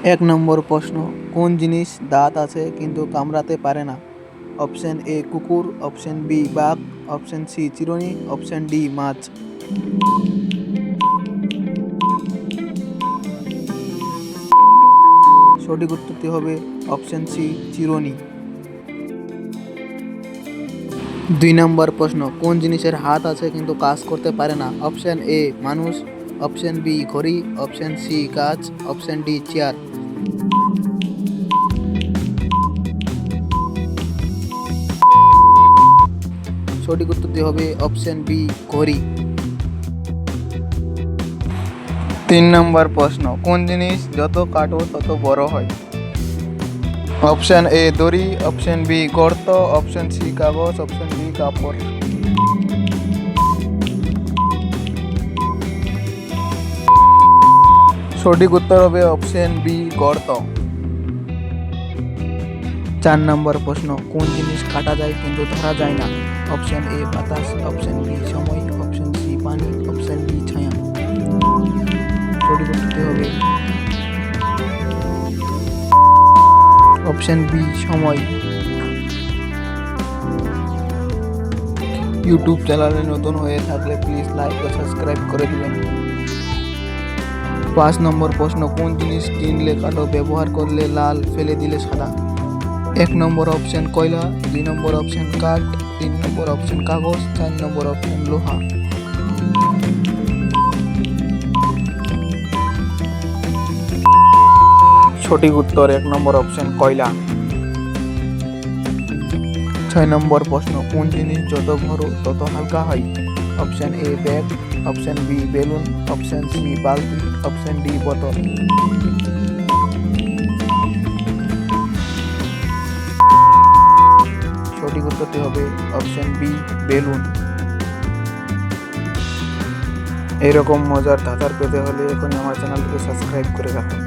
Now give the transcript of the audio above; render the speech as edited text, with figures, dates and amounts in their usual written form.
এক নম্বর প্রশ্ন, কোন জিনিস দাঁত আছে কিন্তু কামড়াতে পারে না? অপশন এ কুকুর, অপশন বি বাঘ, অপশন সি চিরুনি, অপশন ডি মাছ। সঠিক উত্তরটি হবে অপশন সি চিরুনি। ২ নম্বর প্রশ্ন, কোন জিনিসের হাত আছে কিন্তু কাজ করতে পারে না? অপশন এ মানুষ, অপশন বি ঘড়ি, অপশন সি গাছ, অপশন ডি চেয়ার। সঠিক উত্তরটি হবে অপশন বি ঘড়ি। ৩ নম্বর প্রশ্ন, কোন জিনিস যত কাটো তত বড় হয়? অপশন এ দড়ি, অপশন বি গর্ত, অপশন সি কাগজ, অপশন ডি কাপড়। সঠিক উত্তর হবে অপশন বি গর্ত। ৪ নম্বর প্রশ্ন, কোন জিনিস কাটা যায় কিন্তু ধরা যায় না? অপশন এ বাতাস, অপশন বি সময়, অপশন সি পানি, অপশন ডি ছায়া। সঠিক উত্তরটি হবে অপশন বি সময়। ইউটিউব চ্যানেলে নতুন হয়ে থাকলে প্লিজ লাইক ও সাবস্ক্রাইব করে দিবেন। ৫ নম্বর প্রশ্ন, কোন জিনিস কিনলে কালো, ব্যবহার করলে লাল, ফেলে দিলে সাদা? ১ নম্বর অপশন কয়লা, ২ নম্বর অপশন কাঠ, ৩ নম্বর অপশন কাগজ, ৪ নম্বর অপশন লোহা। সঠিক উত্তর ১ নম্বর অপশন কয়লা। ৬ নম্বর প্রশ্ন, কোন জিনিস যত ভরো তত হালকা হয়? Option A bag, option B balloon, option C বালতি, অপশন ডি বোতল। সঠিক উত্তরটি হবে অপশন বি বেলুন। এরকম মজার ধাঁধার পেতে হলে এখনই আমার চ্যানেলটিকে সাবস্ক্রাইব করে রাখুন।